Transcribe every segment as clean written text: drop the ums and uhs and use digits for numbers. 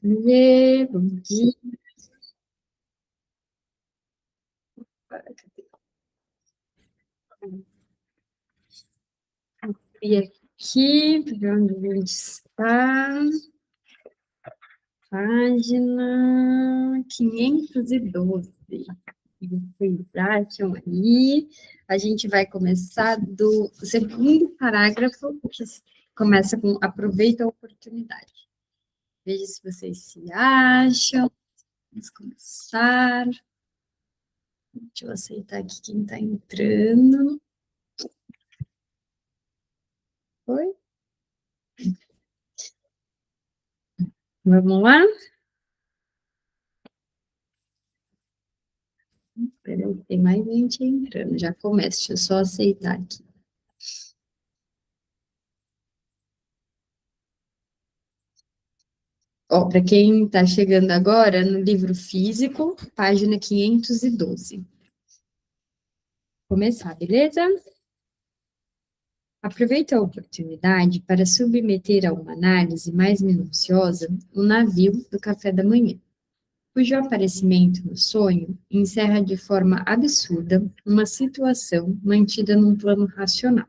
Oiê, bom dia. E aqui, para onde a gente está? Página 512. E vocês acham aí? A gente vai começar do segundo parágrafo, que começa com aproveita a oportunidade. Veja se vocês se acham. Vamos começar. Deixa eu aceitar aqui quem está entrando. Oi? Vamos lá? Peraí, tem mais gente entrando. Já começa, deixa eu só aceitar aqui. Ó, para quem está chegando agora, no livro físico, página 512. Começar, beleza? Aproveita a oportunidade para submeter a uma análise mais minuciosa o navio do café da manhã, cujo aparecimento no sonho encerra de forma absurda uma situação mantida num plano racional.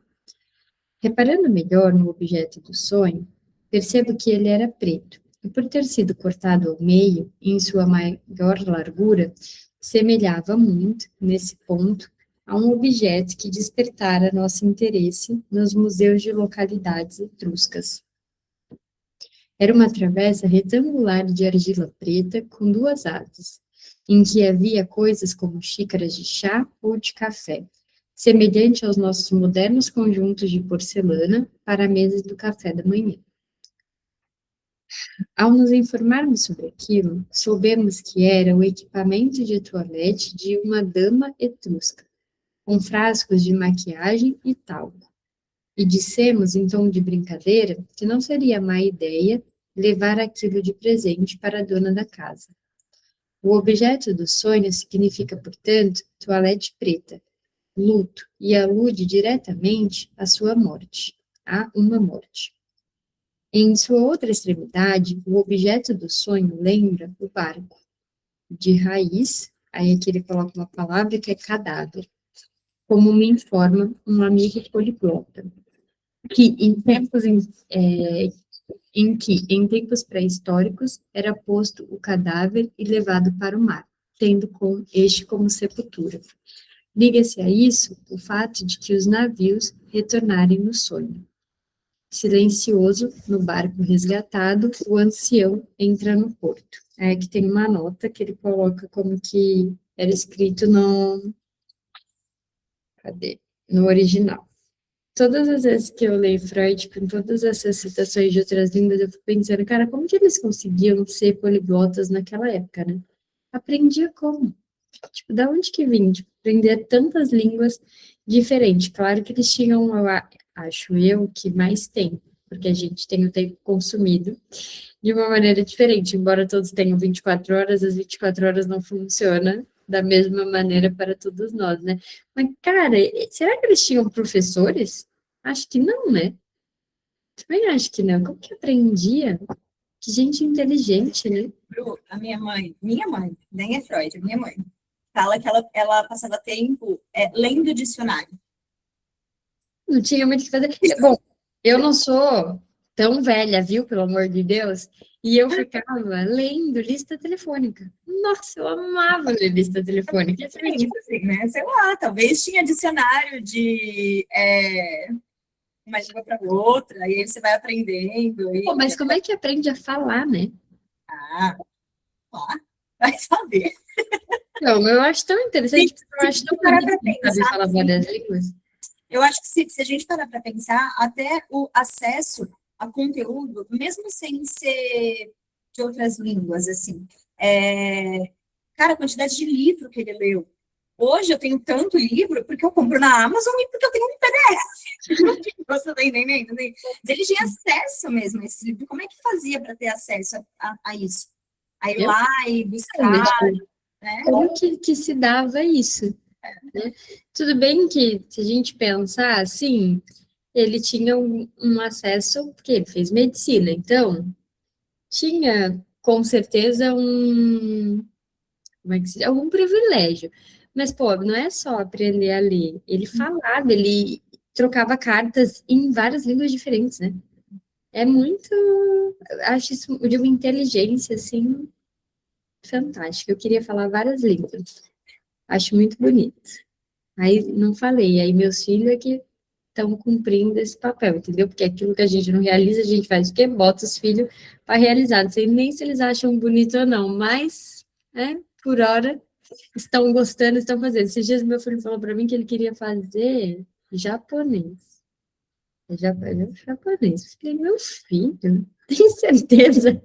Reparando melhor no objeto do sonho, percebo que ele era preto, e por ter sido cortado ao meio, em sua maior largura, semelhava muito, nesse ponto, a um objeto que despertara nosso interesse nos museus de localidades etruscas. Era uma travessa retangular de argila preta com duas asas, em que havia coisas como xícaras de chá ou de café, semelhante aos nossos modernos conjuntos de porcelana para a mesa do café da manhã. Ao nos informarmos sobre aquilo, soubemos que era o equipamento de toilette de uma dama etrusca, com frascos de maquiagem e talco. E dissemos, em tom de brincadeira, que não seria má ideia levar aquilo de presente para a dona da casa. O objeto do sonho significa, portanto, toilette preta, luto, e alude diretamente à sua morte, a uma morte. Em sua outra extremidade, o objeto do sonho lembra o barco, de raiz, aí aqui ele coloca uma palavra que é cadáver, como me informa um amigo poliglota, que em tempos pré-históricos era posto o cadáver e levado para o mar, tendo com este como sepultura. Liga-se a isso o fato de que os navios retornarem no sonho. Silencioso, no barco resgatado, o ancião entra no porto. É que tem uma nota que ele coloca como que era escrito no... Cadê? No original. Todas as vezes que eu leio Freud, com todas essas citações de outras línguas, eu fico pensando, cara, como que eles conseguiam ser poliglotas naquela época, né? Aprendia como? Tipo, da onde que vinha? Tipo, aprender tantas línguas diferentes. Claro que eles tinham, acho eu, que mais tempo, porque a gente tem o tempo consumido de uma maneira diferente. Embora todos tenham 24 horas, as 24 horas não funcionam da mesma maneira para todos nós, né? Mas, cara, será que eles tinham professores? Acho que não, né? Também acho que não. Como que aprendia? Que gente inteligente, né? A minha mãe, nem é Freud, a minha mãe, fala que ela passava tempo lendo dicionário. Não tinha muito o que fazer. Bom, eu não sou tão velha, viu, pelo amor de Deus, e eu ficava lendo lista telefônica. Nossa, eu amava ler lista telefônica. Isso é Tipo assim, né? Sei lá, talvez tinha dicionário de uma língua para outra, e aí você vai aprendendo. Pô, mas como é que aprende a falar, né? Ó, vai saber. Não, eu acho tão interessante, porque eu acho tão Parar para bonito de saber pensar, falar assim, várias línguas. eu acho que se a gente parar para pensar, até o acesso a conteúdo, mesmo sem ser de outras línguas, assim, cara, a quantidade de livro que ele leu. Hoje eu tenho tanto livro porque eu compro na Amazon e porque eu tenho um PDF. Você tá entendendo? Ele tinha acesso mesmo a esses livros. Como é que fazia para ter acesso a isso? A ir Eu lá e não, né? buscar, Tipo, né? como que se dava isso, né? Tudo bem que, se a gente pensar assim, ele tinha um acesso, porque ele fez medicina, então tinha com certeza como é que se diz? Algum privilégio. Mas, pô, não é só aprender a ler. Ele falava, ele trocava cartas em várias línguas diferentes, né? É muito, acho isso de uma inteligência, assim, fantástica. Eu queria falar várias línguas. Acho muito bonito. Aí, não falei. Aí, meus filhos é que estão cumprindo esse papel, entendeu? Porque aquilo que a gente não realiza, a gente faz o quê? Bota os filhos para realizar. Não sei nem se eles acham bonito ou não, mas, né, por hora, estão gostando, estão fazendo. Esses dias meu filho falou para mim que ele queria fazer japonês. Japonês. Eu falei, meu filho, tem certeza?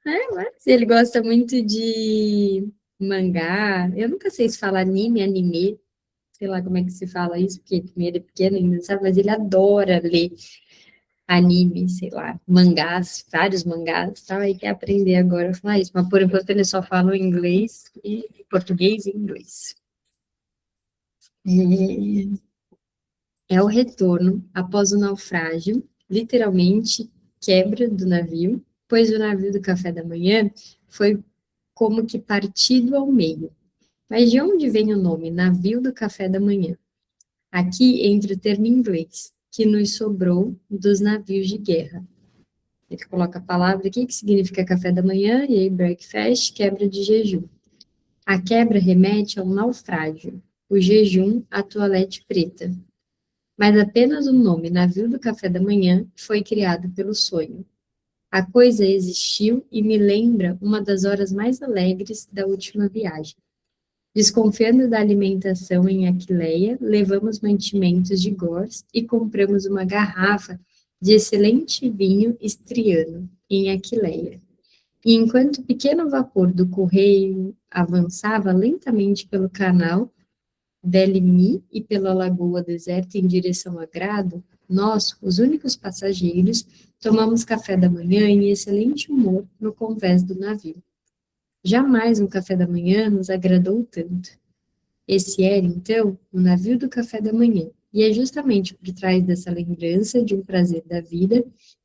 Mas ele gosta muito de mangá. Eu nunca sei se fala anime, sei lá como é que se fala isso, porque ele é pequeno ainda, sabe? Mas ele adora ler anime, sei lá, mangás, vários mangás, tal, aí quer aprender agora a falar isso. Mas por enquanto ele só fala inglês e português e inglês. É o retorno após o naufrágio, literalmente quebra do navio, pois o navio do café da manhã foi como que partido ao meio. Mas de onde vem o nome navio do café da manhã? Aqui entra o termo inglês, que nos sobrou dos navios de guerra. Ele coloca a palavra aqui que significa café da manhã, e aí breakfast, quebra de jejum. A quebra remete ao naufrágio, o jejum, a toalete preta. Mas apenas o nome navio do café da manhã foi criado pelo sonho. A coisa existiu e me lembra uma das horas mais alegres da última viagem. Desconfiando da alimentação em Aquileia, levamos mantimentos de Gors e compramos uma garrafa de excelente vinho estriano em Aquileia. E enquanto o pequeno vapor do correio avançava lentamente pelo canal Belle-Île e pela lagoa deserta em direção a Grado, nós, os únicos passageiros, tomamos café da manhã em excelente humor no convés do navio. Jamais um café da manhã nos agradou tanto. Esse era, então, o navio do café da manhã, e é justamente por trás dessa lembrança de um prazer da vida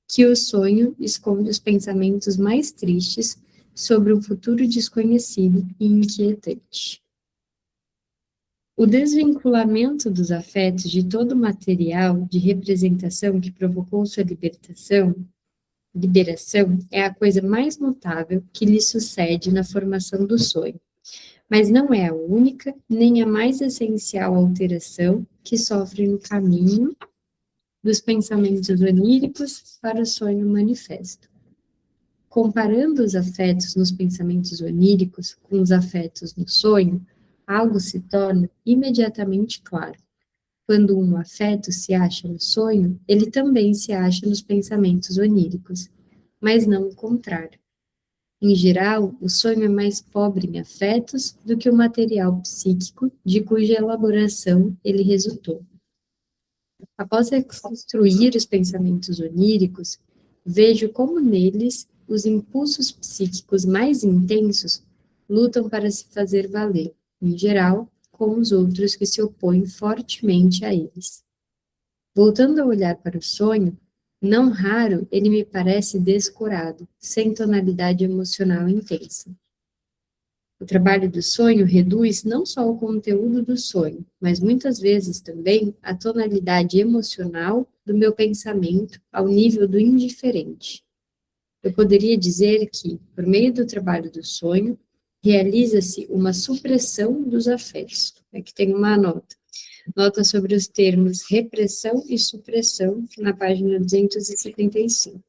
que o sonho esconde os pensamentos mais tristes sobre um futuro desconhecido e inquietante. O desvinculamento dos afetos de todo o material de representação que provocou sua liberação é a coisa mais notável que lhe sucede na formação do sonho, mas não é a única nem a mais essencial alteração que sofre no caminho dos pensamentos oníricos para o sonho manifesto. Comparando os afetos nos pensamentos oníricos com os afetos no sonho, algo se torna imediatamente claro. Quando um afeto se acha no sonho, ele também se acha nos pensamentos oníricos, mas não o contrário. Em geral, o sonho é mais pobre em afetos do que o material psíquico de cuja elaboração ele resultou. Após reconstruir os pensamentos oníricos, vejo como neles os impulsos psíquicos mais intensos lutam para se fazer valer, em geral, com os outros que se opõem fortemente a eles. Voltando a olhar para o sonho, não raro ele me parece descorado, sem tonalidade emocional intensa. O trabalho do sonho reduz não só o conteúdo do sonho, mas muitas vezes também a tonalidade emocional do meu pensamento ao nível do indiferente. Eu poderia dizer que, por meio do trabalho do sonho, realiza-se uma supressão dos afetos. Aqui tem uma nota sobre os termos repressão e supressão, na página 275.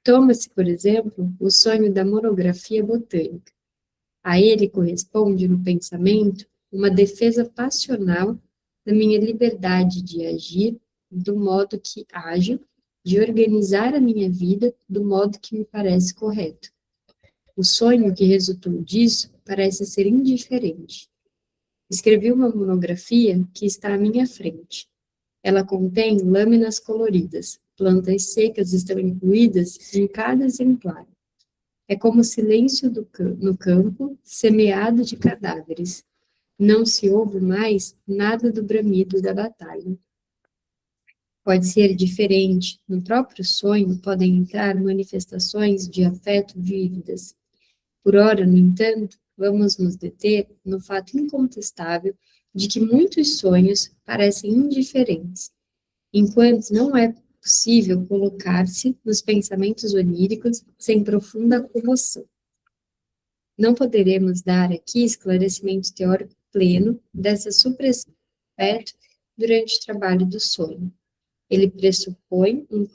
Toma-se, por exemplo, o sonho da monografia botânica. A ele corresponde, no pensamento, uma defesa passional da minha liberdade de agir do modo que ajo, de organizar a minha vida do modo que me parece correto. O sonho que resultou disso parece ser indiferente. Escrevi uma monografia que está à minha frente. Ela contém lâminas coloridas, plantas secas estão incluídas em cada exemplar. É como o silêncio no campo, semeado de cadáveres. Não se ouve mais nada do bramido da batalha. Pode ser diferente. No próprio sonho podem entrar manifestações de afeto vívidas. Por ora, no entanto, vamos nos deter no fato incontestável de que muitos sonhos parecem indiferentes, enquanto não é possível colocar-se nos pensamentos oníricos sem profunda comoção. Não poderemos dar aqui esclarecimento teórico pleno dessa supressão do afeto durante o trabalho do sonho. Ele pressupõe um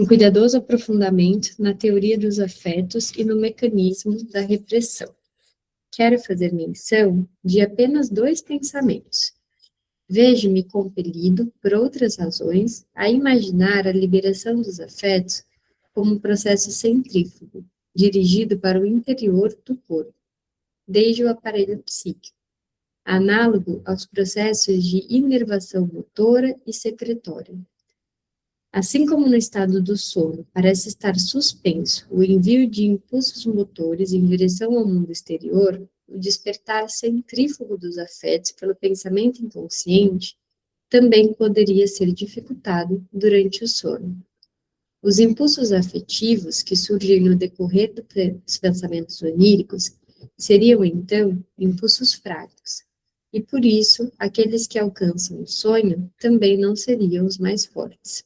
cuidadoso aprofundamento na teoria dos afetos e no mecanismo da repressão. Quero fazer menção de apenas 2 pensamentos. Vejo-me compelido, por outras razões, a imaginar a liberação dos afetos como um processo centrífugo, dirigido para o interior do corpo, desde o aparelho psíquico, análogo aos processos de inervação motora e secretória. Assim como no estado do sono parece estar suspenso o envio de impulsos motores em direção ao mundo exterior, o despertar centrífugo dos afetos pelo pensamento inconsciente também poderia ser dificultado durante o sono. Os impulsos afetivos que surgem no decorrer dos pensamentos oníricos seriam, então, impulsos fracos, e por isso aqueles que alcançam o sonho também não seriam os mais fortes.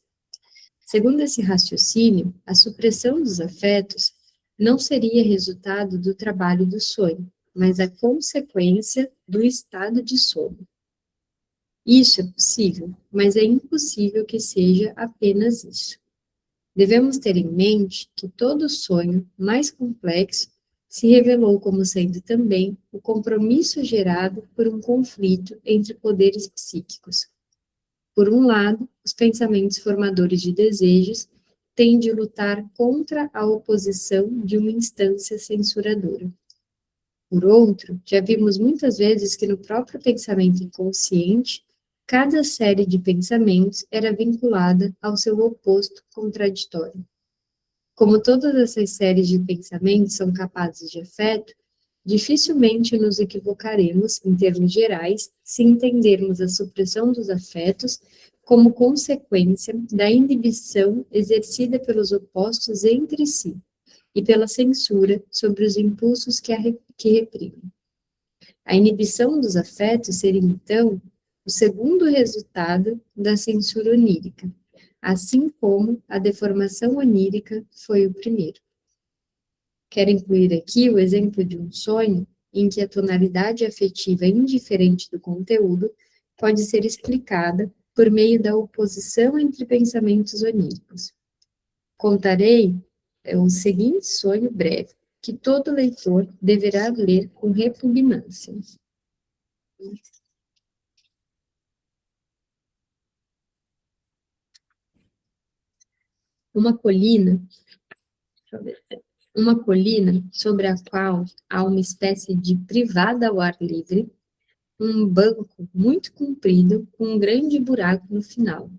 Segundo esse raciocínio, a supressão dos afetos não seria resultado do trabalho do sonho, mas a consequência do estado de sono. Isso é possível, mas é impossível que seja apenas isso. Devemos ter em mente que todo sonho mais complexo se revelou como sendo também o compromisso gerado por um conflito entre poderes psíquicos. Por um lado, os pensamentos formadores de desejos têm de lutar contra a oposição de uma instância censuradora. Por outro, já vimos muitas vezes que no próprio pensamento inconsciente, cada série de pensamentos era vinculada ao seu oposto contraditório. Como todas essas séries de pensamentos são capazes de afeto, dificilmente nos equivocaremos, em termos gerais, se entendermos a supressão dos afetos como consequência da inibição exercida pelos opostos entre si e pela censura sobre os impulsos que reprimem. A inibição dos afetos seria, então, o segundo resultado da censura onírica, assim como a deformação onírica foi o primeiro. Quero incluir aqui o exemplo de um sonho em que a tonalidade afetiva indiferente do conteúdo pode ser explicada por meio da oposição entre pensamentos oníricos. Contarei o seguinte sonho breve, que todo leitor deverá ler com repugnância. Uma colina sobre a qual há uma espécie de privada ao ar livre, um banco muito comprido com um grande buraco no final.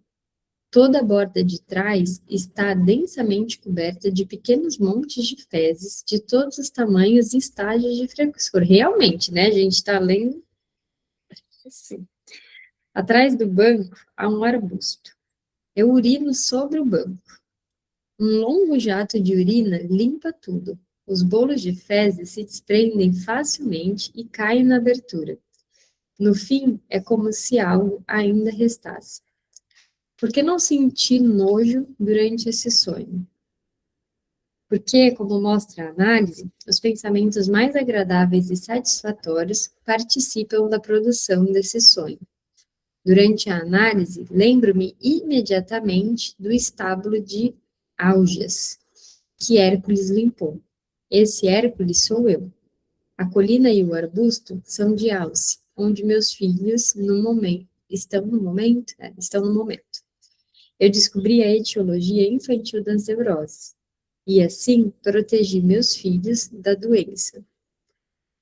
Toda a borda de trás está densamente coberta de pequenos montes de fezes de todos os tamanhos e estágios de frescor. Realmente, né? A gente está lendo assim. Atrás do banco há um arbusto. Eu urino sobre o banco. Um longo jato de urina limpa tudo. Os bolos de fezes se desprendem facilmente e caem na abertura. No fim, é como se algo ainda restasse. Por que não sentir nojo durante esse sonho? Porque, como mostra a análise, os pensamentos mais agradáveis e satisfatórios participam da produção desse sonho. Durante a análise, lembro-me imediatamente do estábulo de Algias, que Hércules limpou. Esse Hércules sou eu. A colina e o arbusto são de Alce, onde meus filhos estão no momento. Eu descobri a etiologia infantil das neuroses, e assim protegi meus filhos da doença.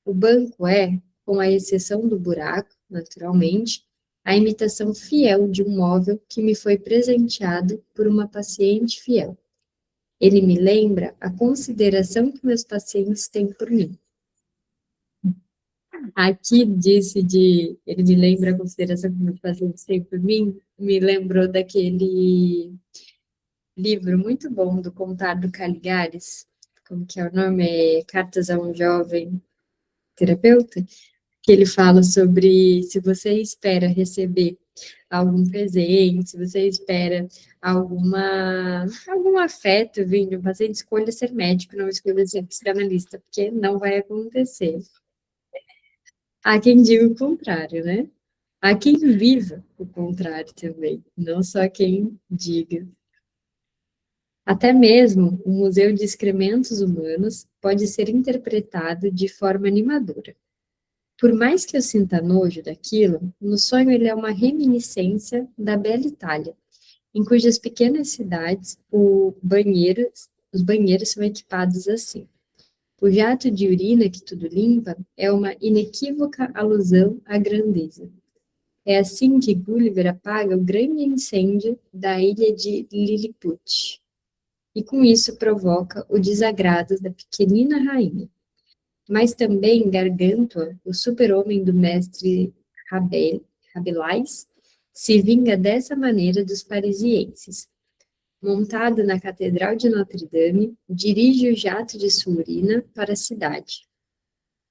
O banco é, com a exceção do buraco, naturalmente, a imitação fiel de um móvel que me foi presenteado por uma paciente fiel. Ele me lembra a consideração que meus pacientes têm por mim. Aqui disse ele me lembra a consideração que meu paciente sempre por mim, me lembrou daquele livro muito bom do Contário Caligares, como que é o nome? É Cartas a um Jovem Terapeuta, que ele fala sobre se você espera receber algum presente, se você espera algum afeto vindo de um paciente, escolha ser médico, não escolha ser psicanalista, porque não vai acontecer. Há quem diga o contrário, né? Há quem viva o contrário também, não só quem diga. Até mesmo o Museu de Excrementos Humanos pode ser interpretado de forma animadora. Por mais que eu sinta nojo daquilo, no sonho ele é uma reminiscência da bela Itália, em cujas pequenas cidades os banheiros são equipados assim. O jato de urina que tudo limpa é uma inequívoca alusão à grandeza. É assim que Gulliver apaga o grande incêndio da ilha de Lilliput, e com isso provoca o desagrado da pequenina rainha. Mas também Gargantua, o super-homem do mestre Rabelais, se vinga dessa maneira dos parisienses. Montado na Catedral de Notre-Dame, dirige o jato de sua urina para a cidade.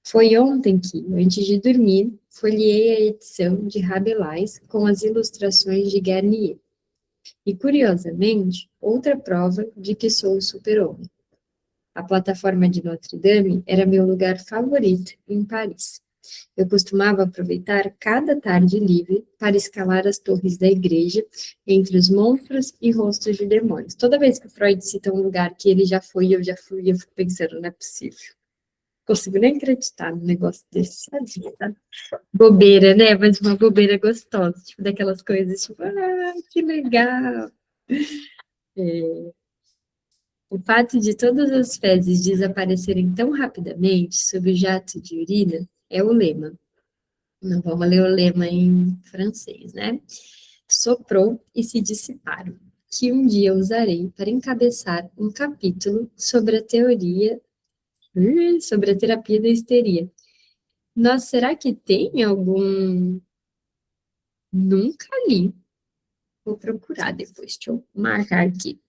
Foi ontem que, antes de dormir, folheei a edição de Rabelais com as ilustrações de Garnier. E, curiosamente, outra prova de que sou o super-homem. A plataforma de Notre-Dame era meu lugar favorito em Paris. Eu costumava aproveitar cada tarde livre para escalar as torres da igreja entre os monstros e rostos de demônios. Toda vez que Freud cita um lugar que ele já foi, eu já fui, eu fico pensando, não é possível. Não consigo nem acreditar num negócio desse. Tá? Bobeira, né? Mas uma bobeira gostosa, tipo daquelas coisas, tipo, que legal. O fato de todas as fezes desaparecerem tão rapidamente sob o jato de urina é o lema. Não vamos ler o lema em francês, né? Soprou e se dissiparam, que um dia usarei para encabeçar um capítulo sobre sobre a terapia da histeria. Nossa, será que tem algum? Nunca li. Vou procurar depois, deixa eu marcar aqui.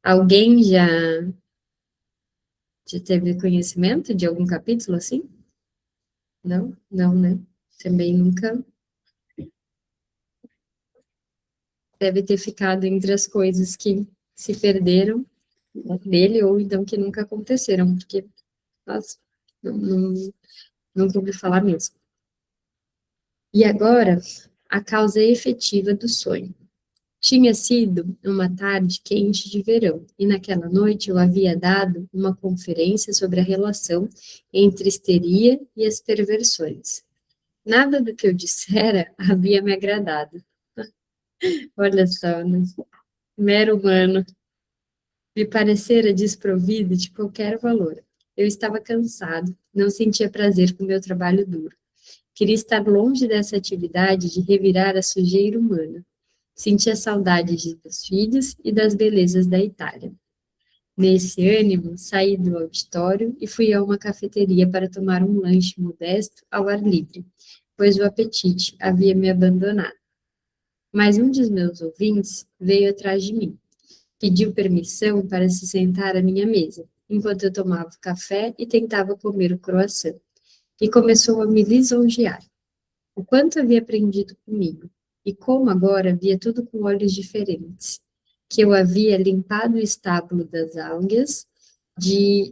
Alguém já teve conhecimento de algum capítulo assim? Não? Não, né? Também nunca deve ter ficado entre as coisas que se perderam dele ou então que nunca aconteceram, porque, nossa, nunca ouvi falar mesmo. E agora, a causa efetiva do sonho. Tinha sido uma tarde quente de verão, e naquela noite eu havia dado uma conferência sobre a relação entre histeria e as perversões. Nada do que eu dissera havia me agradado. Olha só, né? Mero humano. Me parecera desprovido de qualquer valor. Eu estava cansado, não sentia prazer com meu trabalho duro. Queria estar longe dessa atividade de revirar a sujeira humana. Sentia saudade dos filhos e das belezas da Itália. Nesse ânimo, saí do auditório e fui a uma cafeteria para tomar um lanche modesto ao ar livre, pois o apetite havia me abandonado. Mas um dos meus ouvintes veio atrás de mim. Pediu permissão para se sentar à minha mesa, enquanto eu tomava café e tentava comer o croissant, e começou a me lisonjear. O quanto havia aprendido comigo, e como agora via tudo com olhos diferentes, que eu havia limpado o estábulo das algas,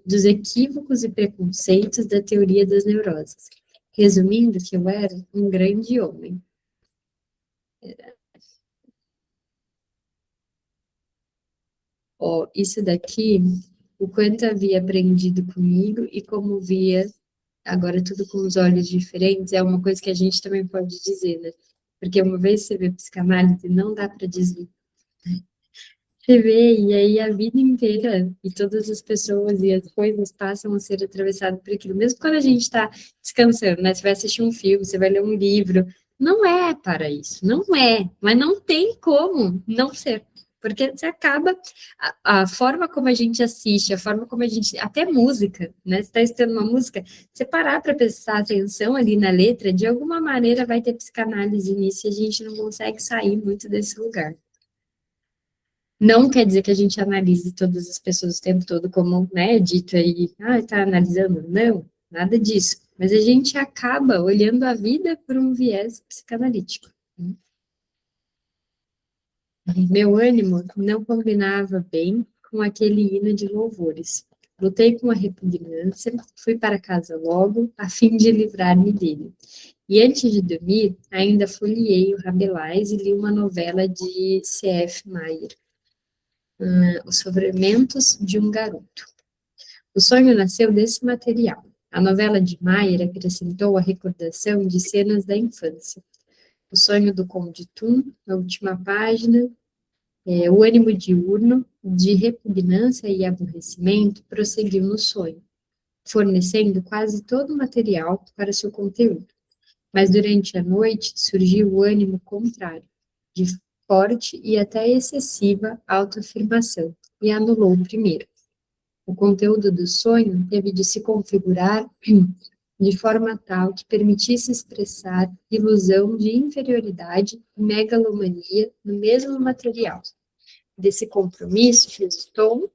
dos equívocos e preconceitos da teoria das neuroses, resumindo que eu era um grande homem. Ó, isso daqui, o quanto havia aprendido comigo e como via agora tudo com os olhos diferentes, é uma coisa que a gente também pode dizer, né? Porque uma vez você vê psicanálise, não dá para dizer. Você vê, e aí a vida inteira, e todas as pessoas e as coisas passam a ser atravessadas por aquilo. Mesmo quando a gente está descansando, né? Você vai assistir um filme, você vai ler um livro. Não é para isso, não é. Mas não tem como não ser. porque você acaba, a forma como a gente assiste, a forma como a gente, até música, né, você está escutando uma música, você parar para prestar atenção ali na letra, de alguma maneira vai ter psicanálise nisso, e a gente não consegue sair muito desse lugar. Não quer dizer que a gente analise todas as pessoas o tempo todo, como, né, é dito aí, está analisando, não, nada disso, mas a gente acaba olhando a vida por um viés psicanalítico. Meu ânimo não combinava bem com aquele hino de louvores. Lutei com a repugnância, fui para casa logo, a fim de livrar-me dele. E antes de dormir, ainda folheei o Rabelais e li uma novela de C.F. Mayer, Os Sofrimentos de um Garoto. O sonho nasceu desse material. A novela de Mayer acrescentou a recordação de cenas da infância. O sonho do Conde Tum, na última página, o ânimo diurno, de repugnância e aborrecimento, prosseguiu no sonho, fornecendo quase todo o material para seu conteúdo. Mas durante a noite surgiu o ânimo contrário, de forte e até excessiva autoafirmação, e anulou o primeiro. O conteúdo do sonho teve de se configurar de forma tal que permitisse expressar ilusão de inferioridade e megalomania no mesmo material. Desse compromisso resultou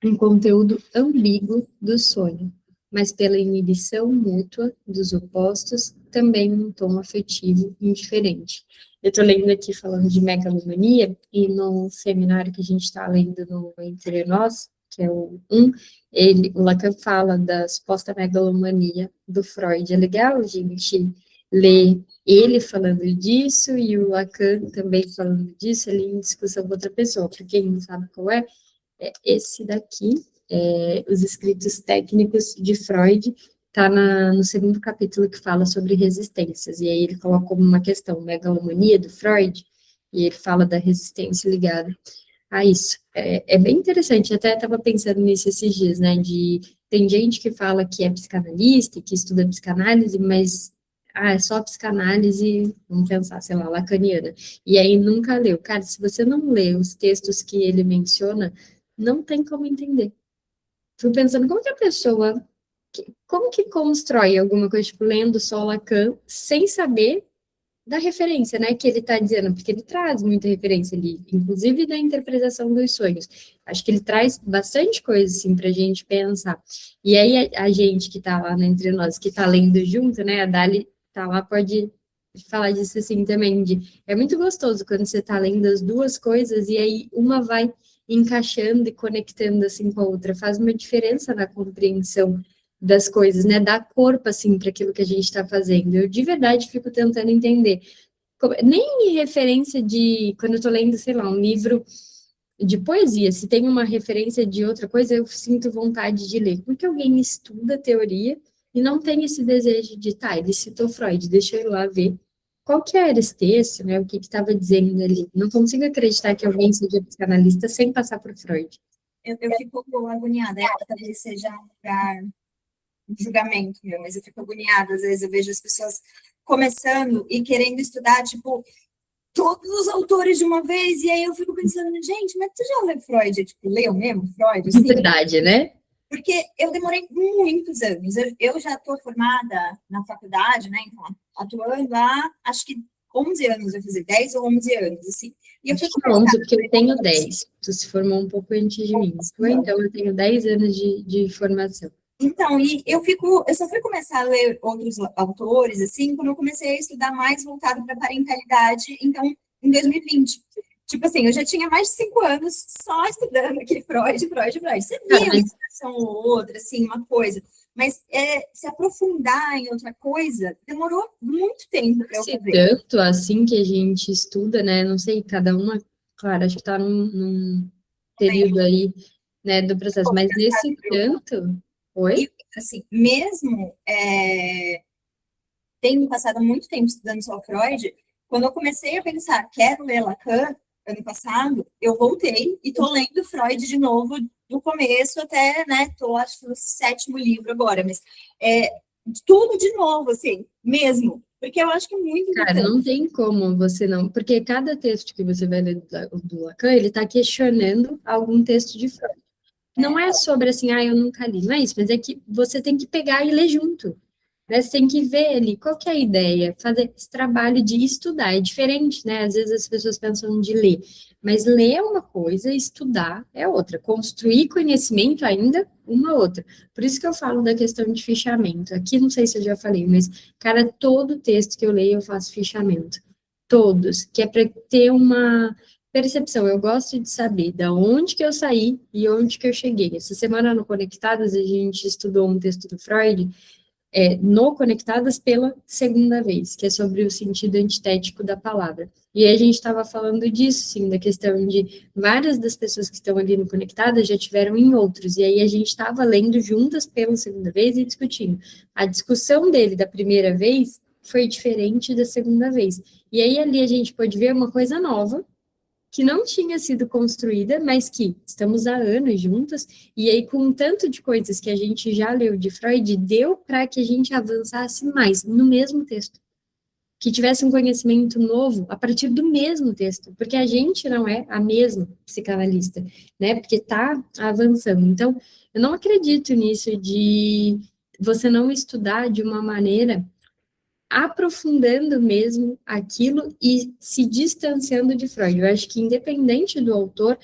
um conteúdo ambíguo do sonho, mas pela inibição mútua dos opostos, também um tom afetivo indiferente. Eu estou lendo aqui falando de megalomania, e no seminário que a gente está lendo no Entre Nós, que é o o Lacan fala da suposta megalomania do Freud. É legal a gente ler ele falando disso e o Lacan também falando disso, ali em discussão com outra pessoa. Para quem não sabe qual é esse daqui, Os Escritos Técnicos de Freud, está no segundo capítulo que fala sobre resistências, e aí ele coloca como uma questão, megalomania do Freud, e ele fala da resistência ligada a isso. É bem interessante, até estava pensando nisso esses dias, né, tem gente que fala que é psicanalista, que estuda psicanálise, mas é só psicanálise, vamos pensar, sei lá, lacaniana, e aí nunca leu. Cara, se você não lê os textos que ele menciona, não tem como entender. Fico pensando, como que a pessoa, como que constrói alguma coisa, tipo, lendo só Lacan, sem saber da referência, né, que ele está dizendo, porque ele traz muita referência ali, inclusive da interpretação dos sonhos. Acho que ele traz bastante coisa, assim, para a gente pensar. E aí, a gente que está lá, né, entre nós, que está lendo junto, né, a Dali tá lá, pode falar disso, assim, também, é muito gostoso quando você está lendo as duas coisas, e aí uma vai encaixando e conectando, assim, com a outra, faz uma diferença na compreensão das coisas, né? Dar corpo, assim, para aquilo que a gente está fazendo. Eu, de verdade, fico tentando entender. Nem referência de... Quando eu estou lendo, sei lá, um livro de poesia, se tem uma referência de outra coisa, eu sinto vontade de ler. Porque alguém estuda teoria e não tem esse desejo de, ele citou Freud, deixa eu ir lá ver qual que era esse texto, né? O que estava dizendo ali. Não consigo acreditar que alguém seja psicanalista sem passar por Freud. Eu fico agoniada, talvez seja um lugar de julgamento, mas eu fico agoniada, às vezes eu vejo as pessoas começando e querendo estudar, tipo, todos os autores de uma vez, e aí eu fico pensando, gente, mas tu já leu Freud? Tipo, leu mesmo Freud? Assim? Verdade, né? Porque eu demorei muitos anos, eu já estou formada na faculdade, né, então, atuando há, acho que 11 anos, eu fiz 10 ou 11 anos, assim. E eu fico 11, porque eu tenho 10, tu se formou um pouco antes de mim, então eu tenho 10 anos de formação. Então, eu só fui começar a ler outros autores, assim, quando eu comecei a estudar mais voltado para parentalidade, então, em 2020. Tipo assim, eu já tinha mais de 5 anos só estudando aqui Freud. Você via uma expressão ou outra, assim, uma coisa, mas se aprofundar em outra coisa, demorou muito tempo para eu fazer. Tanto assim que a gente estuda, né, não sei, cada uma, claro, acho que está num período aí, né, do processo, mas nesse tanto... Oi? E, assim, mesmo tendo passado muito tempo estudando só Freud, quando eu comecei a pensar, quero ler Lacan, ano passado, eu voltei e tô lendo Freud de novo, do começo até, né, tô acho que no 7º livro agora, mas tudo de novo, assim, mesmo, Porque eu acho que é muito Cara, importante. não tem como você não, porque cada texto que você vai ler do Lacan, ele está questionando algum texto de Freud. Não é sobre assim, ah, eu nunca li, não é isso, mas é que você tem que pegar e ler junto. Né? Você tem que ver ali qual que é a ideia, fazer esse trabalho de estudar. É diferente, né? Às vezes as pessoas pensam de ler, mas ler é uma coisa, estudar é outra. Construir conhecimento ainda, uma outra. Por isso que eu falo da questão de fichamento. Aqui não sei se eu já falei, mas, cara, todo texto que eu leio eu faço fichamento. Todos, que é para ter uma percepção. Eu gosto de saber da onde que eu saí e onde que eu cheguei. Essa semana no Conectadas a gente estudou um texto do Freud no Conectadas pela segunda vez, que é sobre o sentido antitético da palavra. E aí a gente estava falando disso, sim, da questão de várias das pessoas que estão ali no Conectadas já tiveram em outros, e aí a gente estava lendo juntas pela segunda vez e discutindo. A discussão dele da primeira vez foi diferente da segunda vez. E aí ali a gente pode ver uma coisa nova, que não tinha sido construída, mas que estamos há anos juntas, e aí com um tanto de coisas que a gente já leu de Freud, deu para que a gente avançasse mais no mesmo texto, que tivesse um conhecimento novo a partir do mesmo texto, porque a gente não é a mesma psicanalista, né? Porque está avançando. Então, eu não acredito nisso de você não estudar de uma maneira aprofundando mesmo aquilo e se distanciando de Freud. Eu acho que, independente do autor,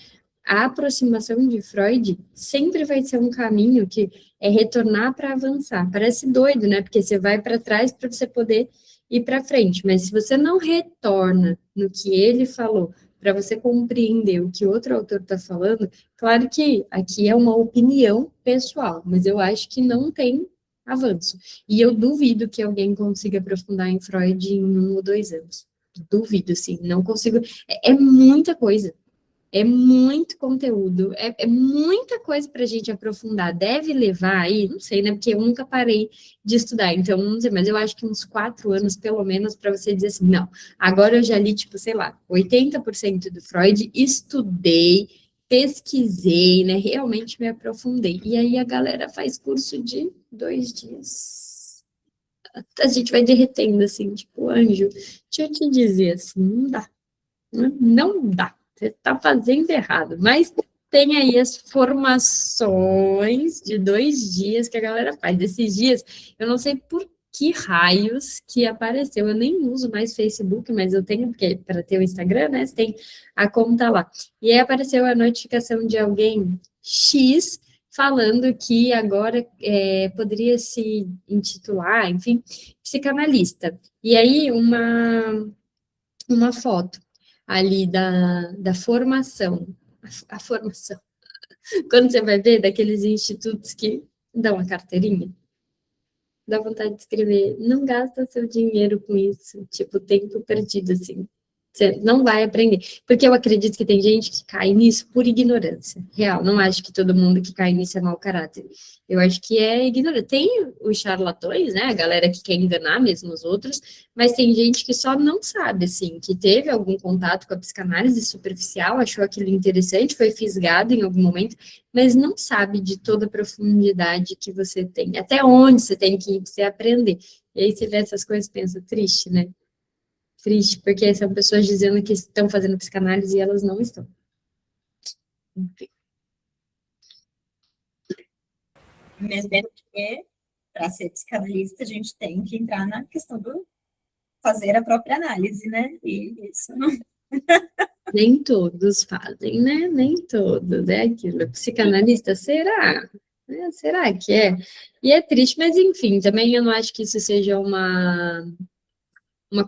a aproximação de Freud sempre vai ser um caminho que é retornar para avançar. Parece doido, né? Porque você vai para trás para você poder ir para frente, mas se você não retorna no que ele falou, para você compreender o que outro autor está falando, claro que aqui é uma opinião pessoal, mas eu acho que não tem avanço. E eu duvido que alguém consiga aprofundar em Freud em 1 ou 2 anos. Duvido, sim, não consigo. É muita coisa. É muito conteúdo, é muita coisa para a gente aprofundar. Deve levar aí, não sei, né? Porque eu nunca parei de estudar, então não sei, mas eu acho que uns 4 anos, pelo menos, para você dizer assim, não, agora eu já li, tipo, sei lá, 80% do Freud, estudei, pesquisei, né? Realmente me aprofundei. E aí a galera faz curso de 2 dias. A gente vai derretendo, assim, tipo, anjo. Deixa eu te dizer assim, não dá. Não dá. Você está fazendo errado. Mas tem aí as formações de 2 dias que a galera faz. Esses dias, eu não sei por que raios que apareceu. Eu nem uso mais Facebook, mas eu tenho, porque para ter o Instagram, né? Você tem a conta lá. E aí apareceu a notificação de alguém X falando que agora poderia se intitular, enfim, psicanalista. E aí uma foto ali da formação, a formação. Quando você vai ver daqueles institutos que dão a carteirinha, dá vontade de escrever, não gasta seu dinheiro com isso, tipo, tempo perdido, assim. Você não vai aprender. Porque eu acredito que tem gente que cai nisso por ignorância. Real, não acho que todo mundo que cai nisso é mau caráter. Eu acho que é ignorância. Tem os charlatões, né? A galera que quer enganar mesmo os outros, mas tem gente que só não sabe, assim, que teve algum contato com a psicanálise superficial, achou aquilo interessante, foi fisgado em algum momento, mas não sabe de toda a profundidade que você tem, até onde você tem que ir pra você aprender. E aí você vê essas coisas e pensa, triste, né? Triste, porque são pessoas dizendo que estão fazendo psicanálise e elas não estão. Enfim. Mesmo porque, para ser psicanalista, a gente tem que entrar na questão do fazer a própria análise, né? E isso não. Nem todos fazem, né? Nem todos. É aquilo. Psicanalista, será? Será que é? E é triste, mas enfim, também eu não acho que isso seja uma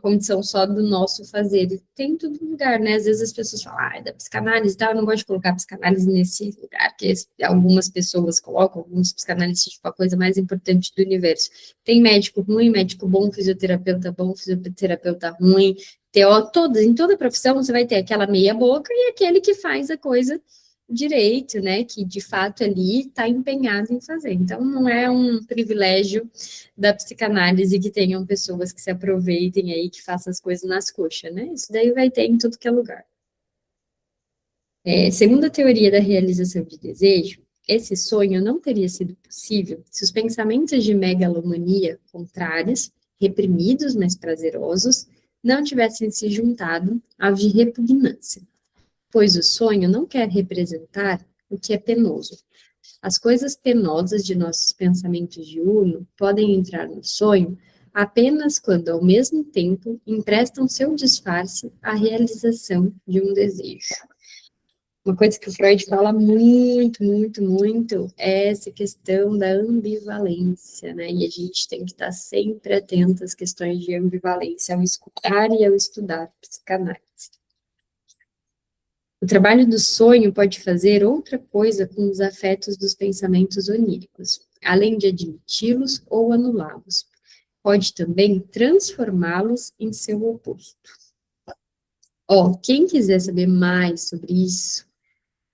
condição só do nosso fazer. Tem em todo lugar, né? Às vezes as pessoas falam, ah, é da psicanálise, tá? Eu não gosto de colocar psicanálise nesse lugar, que algumas pessoas colocam, alguns psicanalistas, tipo, a coisa mais importante do universo. Tem médico ruim, médico bom, bom, fisioterapeuta ruim, TO, todas, em toda profissão você vai ter aquela meia boca e aquele que faz a coisa direito, né? Que de fato ali está empenhado em fazer. Então, não é um privilégio da psicanálise que tenham pessoas que se aproveitem aí, que façam as coisas nas coxas, né? Isso daí vai ter em tudo que é lugar. Segundo a teoria da realização de desejo, esse sonho não teria sido possível se os pensamentos de megalomania contrários reprimidos, mas prazerosos, não tivessem se juntado aos de repugnância, pois o sonho não quer representar o que é penoso. As coisas penosas de nossos pensamentos diurnos podem entrar no sonho apenas quando, ao mesmo tempo, emprestam seu disfarce à realização de um desejo. Uma coisa que o Freud fala muito, muito, muito é essa questão da ambivalência, né? E a gente tem que estar sempre atento às questões de ambivalência ao escutar e ao estudar psicanálise. O trabalho do sonho pode fazer outra coisa com os afetos dos pensamentos oníricos, além de admiti-los ou anulá-los. Pode também transformá-los em seu oposto. Quem quiser saber mais sobre isso,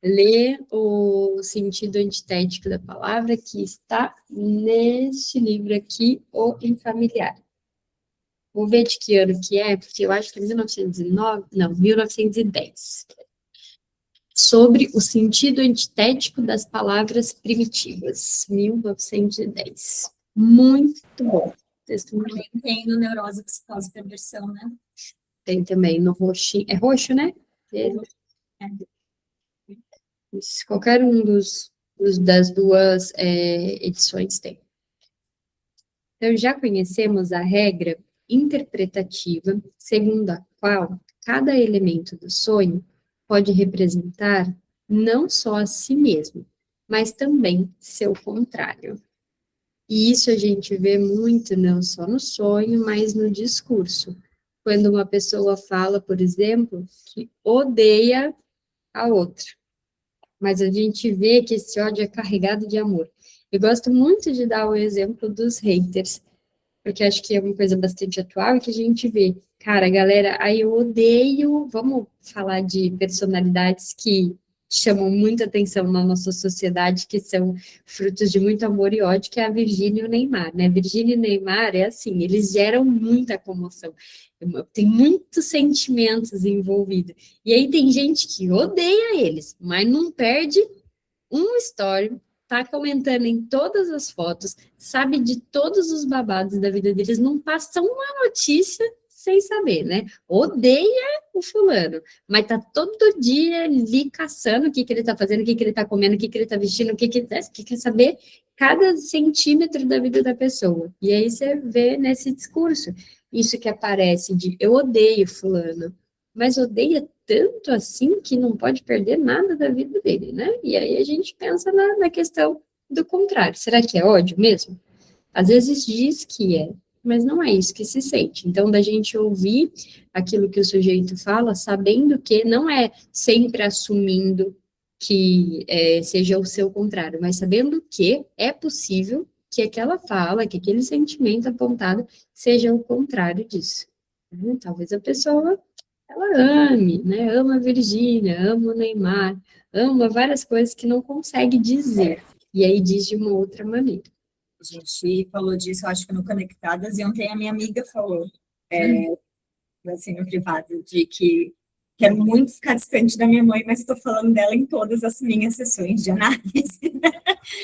lê o sentido antitético da palavra, que está neste livro aqui, O Infamiliar. Vou ver de que ano que é, porque eu acho que é 1910. Sobre o sentido antitético das palavras primitivas, 1910. Muito bom. Texto muito bom. Tem no Neurose, Psicose e Perversão, né? Tem também no roxinho. É roxo, né? É. Qualquer um das duas edições tem. Então, já conhecemos a regra interpretativa, segundo a qual cada elemento do sonho pode representar não só a si mesmo, mas também seu contrário. E isso a gente vê muito, não só no sonho, mas no discurso. Quando uma pessoa fala, por exemplo, que odeia a outra. Mas a gente vê que esse ódio é carregado de amor. Eu gosto muito de dar o exemplo dos haters, porque acho que é uma coisa bastante atual e que a gente vê. Cara, galera, aí eu odeio, vamos falar de personalidades que chamam muita atenção na nossa sociedade, que são frutos de muito amor e ódio, que é a Virgínia e o Neymar, né? Virgínia e Neymar é assim, eles geram muita comoção, tem muitos sentimentos envolvidos. E aí tem gente que odeia eles, mas não perde um story, tá comentando em todas as fotos, sabe de todos os babados da vida deles, não passa uma notícia sem saber, né? Odeia o fulano, mas tá todo dia ali caçando o que ele tá fazendo, o que ele tá comendo, o que ele tá vestindo, que quer saber cada centímetro da vida da pessoa. E aí você vê nesse discurso isso que aparece de eu odeio fulano, mas odeia tanto assim que não pode perder nada da vida dele, né? E aí a gente pensa na questão do contrário. Será que é ódio mesmo? Às vezes diz que é, mas não é isso que se sente. Então, da gente ouvir aquilo que o sujeito fala, sabendo que não é sempre assumindo que seja o seu contrário, mas sabendo que é possível que aquela fala, que aquele sentimento apontado seja o contrário disso. Talvez a pessoa ela ame, né? Ama a Virgínia, ama o Neymar, ama várias coisas que não consegue dizer. E aí diz de uma outra maneira. A gente falou disso, eu acho que no Conectadas, e ontem a minha amiga falou, assim, no privado, de que quero muito ficar distante da minha mãe, mas estou falando dela em todas as minhas sessões de análise.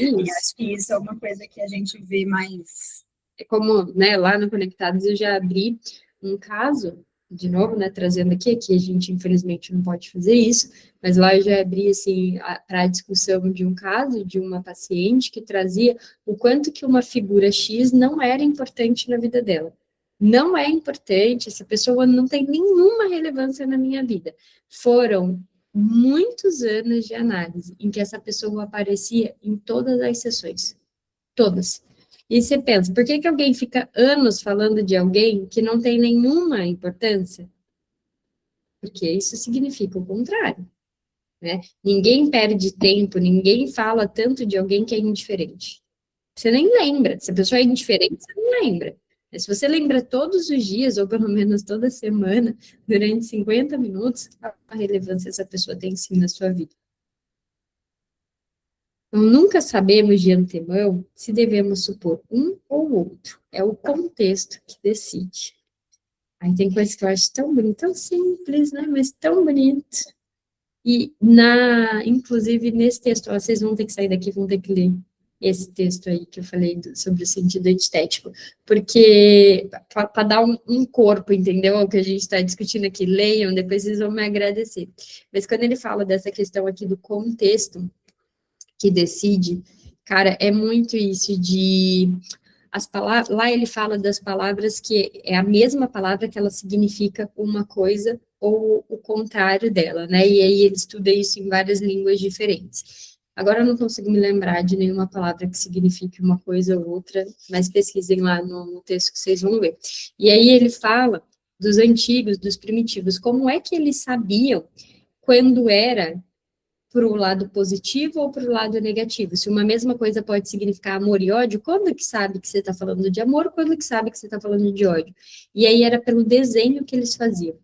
E acho que isso é uma coisa que a gente vê mais. É como, né, lá no Conectados eu já abri um caso, de novo, né, trazendo aqui a gente infelizmente não pode fazer isso, mas lá eu já abri, assim, para a discussão de um caso, de uma paciente que trazia o quanto que uma figura X não era importante na vida dela. Não é importante, essa pessoa não tem nenhuma relevância na minha vida. Foram muitos anos de análise em que essa pessoa aparecia em todas as sessões. Todas. E você pensa, por que alguém fica anos falando de alguém que não tem nenhuma importância? Porque isso significa o contrário, né? Ninguém perde tempo, ninguém fala tanto de alguém que é indiferente. Você nem lembra. Se a pessoa é indiferente, você não lembra. Mas se você lembra todos os dias, ou pelo menos toda semana, durante 50 minutos, a relevância essa pessoa tem sim na sua vida. Então, nunca sabemos de antemão se devemos supor um ou outro. É o contexto que decide. Aí tem coisas que eu acho tão bonito, tão simples, né? Mas tão bonito. E, inclusive, nesse texto, vocês vão ter que sair daqui, vão ter que ler. esse texto aí que eu falei sobre o sentido antitético, porque para dar um corpo, entendeu? O que a gente está discutindo aqui, leiam, depois vocês vão me agradecer. Mas quando ele fala dessa questão aqui do contexto que decide, cara, é muito isso de as palavras, lá ele fala das palavras que é a mesma palavra que ela significa uma coisa ou o contrário dela, né? E aí ele estuda isso em várias línguas diferentes. Agora eu não consigo me lembrar de nenhuma palavra que signifique uma coisa ou outra, mas pesquisem lá no texto que vocês vão ver. E aí ele fala dos antigos, dos primitivos, como é que eles sabiam quando era para o lado positivo ou para o lado negativo. Se uma mesma coisa pode significar amor e ódio, quando que sabe que você está falando de amor, quando que sabe que você está falando de ódio? E aí era pelo desenho que eles faziam.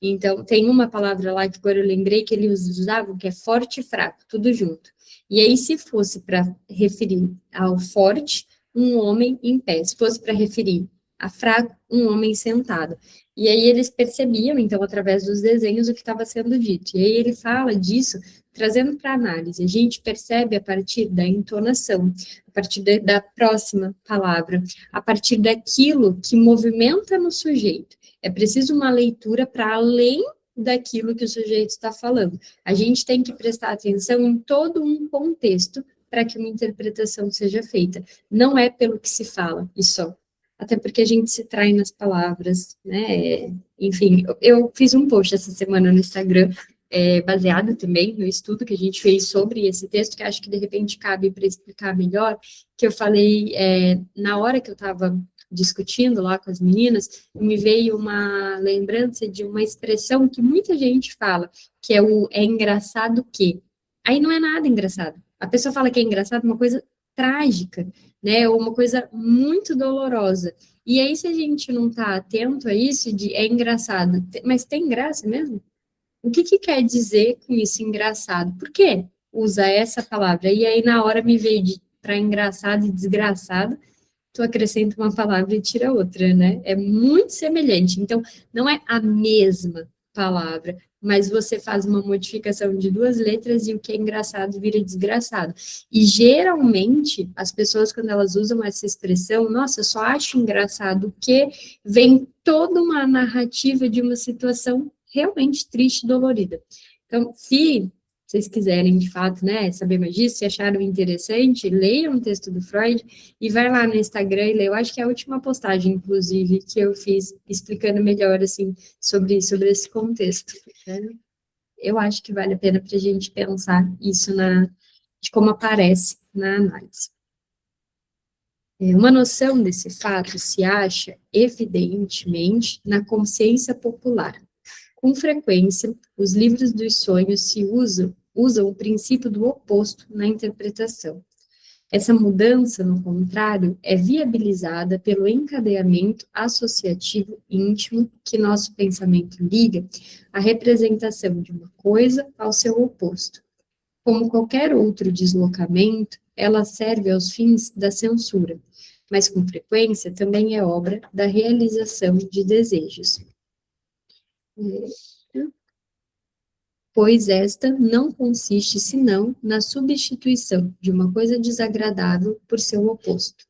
Então, tem uma palavra lá que agora eu lembrei que eles usavam, que é forte e fraco, tudo junto. E aí, se fosse para referir ao forte, um homem em pé. Se fosse para referir a fraco, um homem sentado. E aí eles percebiam, então, através dos desenhos, o que estava sendo dito. E aí ele fala disso, trazendo para análise. A gente percebe a partir da entonação, a partir da próxima palavra, a partir daquilo que movimenta no sujeito. É preciso uma leitura para além daquilo que o sujeito está falando. A gente tem que prestar atenção em todo um contexto para que uma interpretação seja feita. Não é pelo que se fala e só. Até porque a gente se trai nas palavras, né? Enfim, eu fiz um post essa semana no Instagram, baseado também no estudo que a gente fez sobre esse texto, que acho que de repente cabe para explicar melhor, que eu falei na hora que eu estava discutindo lá com as meninas, me veio uma lembrança de uma expressão que muita gente fala, que é engraçado que. Aí não é nada engraçado. A pessoa fala que é engraçado uma coisa trágica, né? Ou uma coisa muito dolorosa. E aí, se a gente não está atento a isso, é engraçado, mas tem graça mesmo? O que quer dizer com isso engraçado? Por que usa essa palavra? E aí, na hora, me veio para engraçado e desgraçado, tu acrescenta uma palavra e tira outra, né? É muito semelhante. Então, não é a mesma palavra, mas você faz uma modificação de duas letras e o que é engraçado vira desgraçado. E geralmente, as pessoas, quando elas usam essa expressão, nossa, eu só acho engraçado que vem toda uma narrativa de uma situação realmente triste e dolorida. Então, se vocês quiserem, de fato, né, saber mais disso, se acharam interessante, leiam o texto do Freud e vai lá no Instagram e lê. Eu acho que é a última postagem, inclusive, que eu fiz explicando melhor, assim, sobre esse contexto. Né? Eu acho que vale a pena para a gente pensar isso de como aparece na análise. Uma noção desse fato se acha, evidentemente, na consciência popular. Com frequência, os livros dos sonhos usam o princípio do oposto na interpretação. Essa mudança, no contrário, é viabilizada pelo encadeamento associativo íntimo que nosso pensamento liga à representação de uma coisa ao seu oposto. Como qualquer outro deslocamento, ela serve aos fins da censura, mas com frequência também é obra da realização de desejos. Pois esta não consiste senão na substituição de uma coisa desagradável por seu oposto.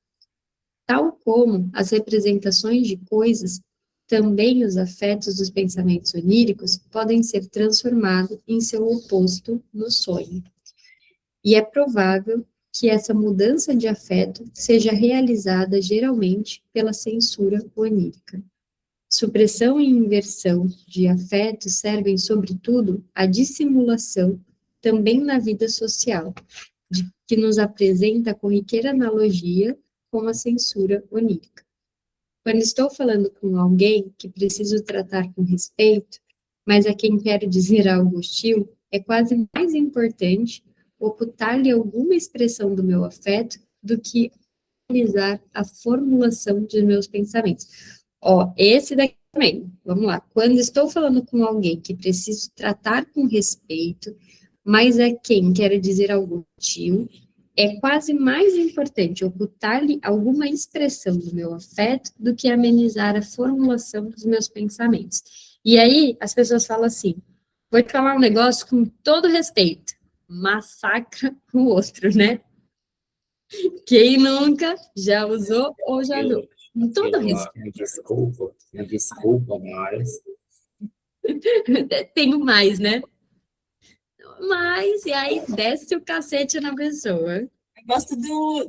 Tal como as representações de coisas, também os afetos dos pensamentos oníricos podem ser transformados em seu oposto no sonho. E é provável que essa mudança de afeto seja realizada geralmente pela censura onírica. Supressão e inversão de afetos servem, sobretudo, à dissimulação, também na vida social, que nos apresenta corriqueira analogia com a censura onírica. Quando estou falando com alguém que preciso tratar com respeito, mas a quem quero dizer algo hostil, é quase mais importante ocultar-lhe alguma expressão do meu afeto do que realizar a formulação de meus pensamentos. Ó, esse daqui também, vamos lá. Quando estou falando com alguém que preciso tratar com respeito, mas a quem quero dizer algo hostil, é quase mais importante ocultar-lhe alguma expressão do meu afeto do que amenizar a formulação dos meus pensamentos. E aí, as pessoas falam assim, vou te falar um negócio com todo respeito, massacra o outro, né? Quem nunca já usou ou já usou? Eu, Com todo respeito. me desculpa, mas Tenho mais, né? Mas, e aí desce o cacete na pessoa. Eu gosto do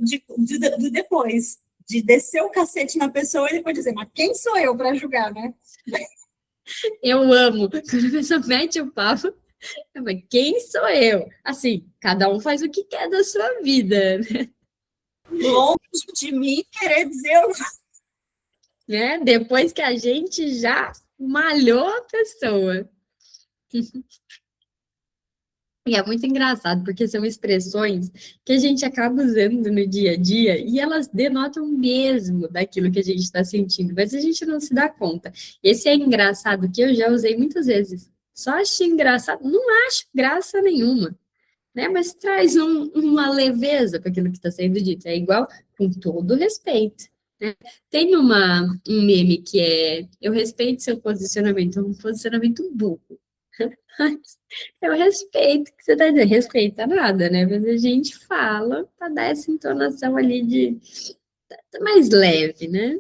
depois, de descer o cacete na pessoa e depois dizer, mas quem sou eu para julgar, né? Eu amo. Quando a pessoa mete o papo, eu falo, quem sou eu? Assim, cada um faz o que quer da sua vida, Longe de mim querer dizer, né? Depois que a gente já malhou a pessoa. E é muito engraçado, porque são expressões que a gente acaba usando no dia a dia e elas denotam mesmo daquilo que a gente está sentindo, mas a gente não se dá conta. Esse é engraçado que eu já usei muitas vezes. Só achei engraçado, não acho graça nenhuma, né? Mas traz uma leveza para aquilo que está sendo dito. É igual com todo respeito. Né? Tem um meme que é: eu respeito seu posicionamento, é um posicionamento burro. Eu respeito o que você está dizendo, respeita nada, né? Mas a gente fala para dar essa entonação ali de mais leve, né?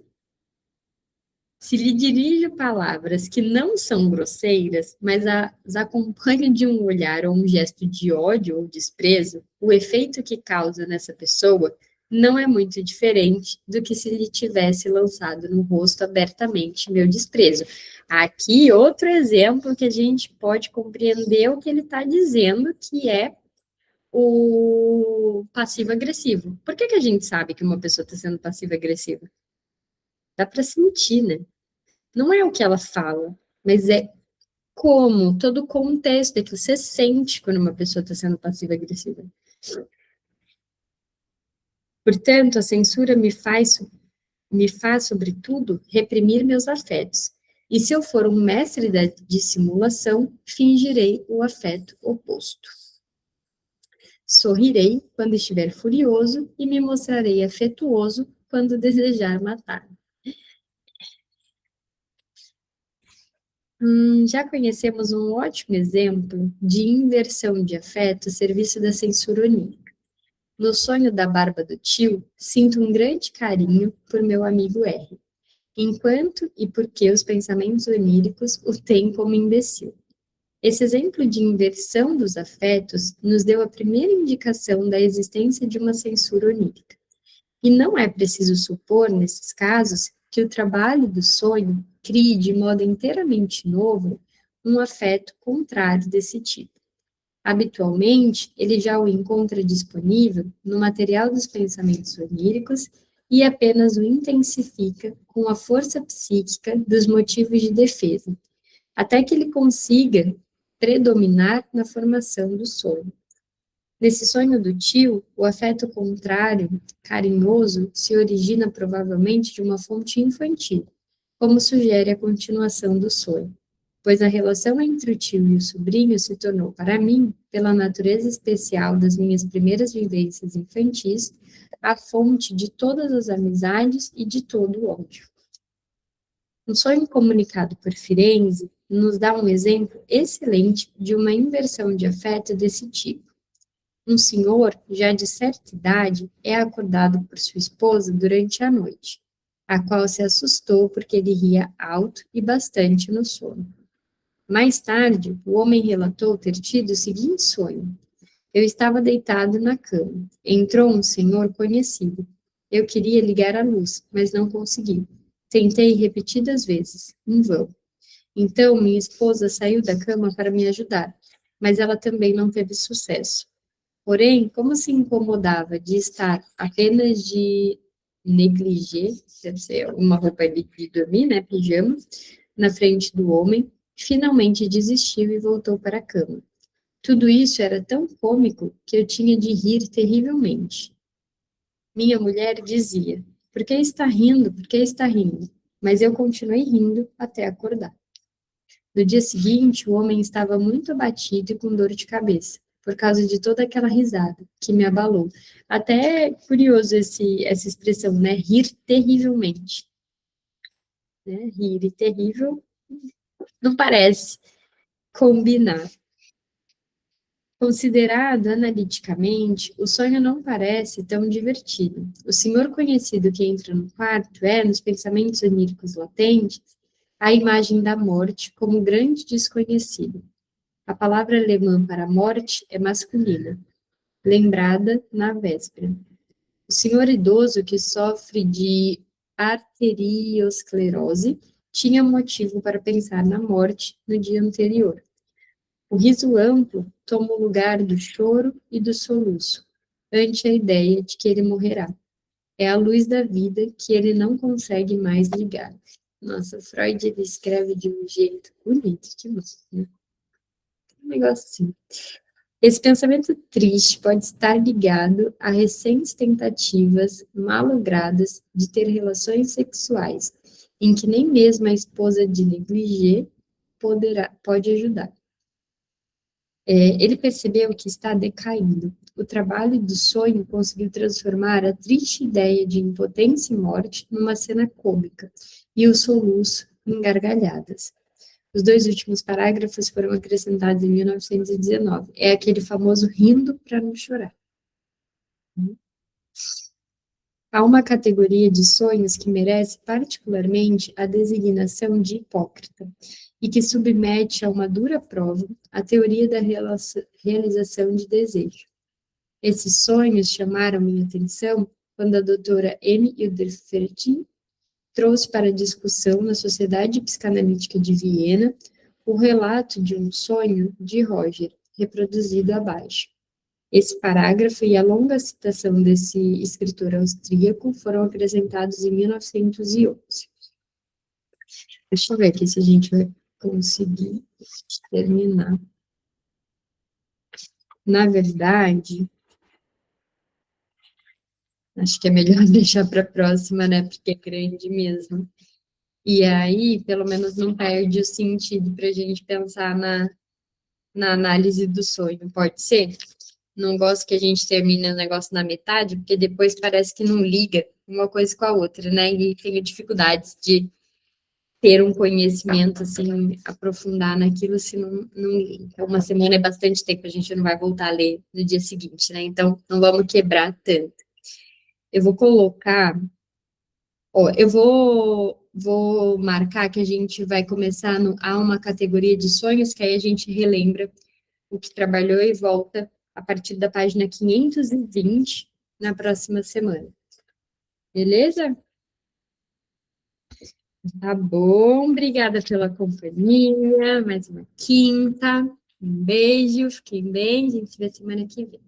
Se lhe dirijo palavras que não são grosseiras, mas as acompanho de um olhar ou um gesto de ódio ou desprezo, o efeito que causa nessa pessoa não é muito diferente do que se lhe tivesse lançado no rosto abertamente meu desprezo. Aqui, outro exemplo que a gente pode compreender o que ele está dizendo, que é o passivo-agressivo. Por que que a gente sabe que uma pessoa está sendo passiva-agressiva? Dá para sentir, né? Não é o que ela fala, mas é como, todo o contexto é que você sente quando uma pessoa está sendo passiva-agressiva. Portanto, a censura me faz, sobretudo, reprimir meus afetos. E se eu for um mestre da dissimulação, fingirei o afeto oposto. Sorrirei quando estiver furioso e me mostrarei afetuoso quando desejar matar. Já conhecemos um ótimo exemplo de inversão de afeto a serviço da censura onírica. No sonho da barba do tio, sinto um grande carinho por meu amigo R, enquanto e porque os pensamentos oníricos o têm como imbecil. Esse exemplo de inversão dos afetos nos deu a primeira indicação da existência de uma censura onírica. E não é preciso supor, nesses casos, que o trabalho do sonho crie de modo inteiramente novo um afeto contrário desse tipo. Habitualmente, ele já o encontra disponível no material dos pensamentos oníricos e apenas o intensifica com a força psíquica dos motivos de defesa, até que ele consiga predominar na formação do sonho. Nesse sonho do tio, o afeto contrário, carinhoso, se origina provavelmente de uma fonte infantil, como sugere a continuação do sonho, pois a relação entre o tio e o sobrinho se tornou, para mim, pela natureza especial das minhas primeiras vivências infantis, a fonte de todas as amizades e de todo o ódio. Um sonho comunicado por Firenze nos dá um exemplo excelente de uma inversão de afeto desse tipo. Um senhor, já de certa idade, é acordado por sua esposa durante a noite, a qual se assustou porque ele ria alto e bastante no sono. Mais tarde, o homem relatou ter tido o seguinte sonho: eu estava deitado na cama. Entrou um senhor conhecido. Eu queria ligar a luz, mas não consegui. Tentei repetidas vezes, em vão. Então, minha esposa saiu da cama para me ajudar, mas ela também não teve sucesso. Porém, como se incomodava de estar apenas de negligê, deve ser uma roupa de dormir, né, pijama, na frente do homem, finalmente desistiu e voltou para a cama. Tudo isso era tão cômico que eu tinha de rir terrivelmente. Minha mulher dizia: por que está rindo? Por que está rindo? Mas eu continuei rindo até acordar. No dia seguinte, o homem estava muito abatido e com dor de cabeça, por causa de toda aquela risada que me abalou. Até é curioso essa expressão, né? Rir terrivelmente. Né? Rir e terrível não parece combinar. Considerado analiticamente, o sonho não parece tão divertido. O senhor conhecido que entra no quarto é, nos pensamentos oníricos latentes, a imagem da morte como grande desconhecido. A palavra alemã para morte é masculina, lembrada na véspera. O senhor idoso que sofre de arteriosclerose tinha motivo para pensar na morte no dia anterior. O riso amplo toma o lugar do choro e do soluço, ante a ideia de que ele morrerá. É a luz da vida que ele não consegue mais ligar. Nossa, Freud ele escreve de um jeito bonito demais, né? Um negócio assim. Esse pensamento triste pode estar ligado a recentes tentativas malogradas de ter relações sexuais, em que nem mesmo a esposa de negligê pode ajudar. Ele percebeu que está decaindo. O trabalho do sonho conseguiu transformar a triste ideia de impotência e morte numa cena cômica, e o soluço em gargalhadas. Os 2 últimos parágrafos foram acrescentados em 1919. É aquele famoso rindo para não chorar. Há uma categoria de sonhos que merece particularmente a designação de hipócrita e que submete a uma dura prova a teoria da realização de desejo. Esses sonhos chamaram minha atenção quando a doutora M. Hilderfertin trouxe para discussão na Sociedade Psicanalítica de Viena o relato de um sonho de Roger, reproduzido abaixo. Esse parágrafo e a longa citação desse escritor austríaco foram apresentados em 1911. Deixa eu ver aqui se a gente vai conseguir terminar. Na verdade, acho que é melhor deixar para a próxima, né? Porque é grande mesmo. E aí, pelo menos não perde o sentido para a gente pensar na análise do sonho, pode ser? Não gosto que a gente termine o negócio na metade, porque depois parece que não liga uma coisa com a outra, né? E tenho dificuldades de ter um conhecimento, assim, aprofundar naquilo se não liga. Então, uma semana é bastante tempo, a gente não vai voltar a ler no dia seguinte, né? Então, não vamos quebrar tanto. Eu vou colocar... Ó, eu vou marcar que a gente vai começar a uma categoria de sonhos, que aí a gente relembra o que trabalhou e volta a partir da página 520 na próxima semana. Beleza? Tá bom, obrigada pela companhia, mais uma quinta. Um beijo, fiquem bem, a gente se vê semana que vem.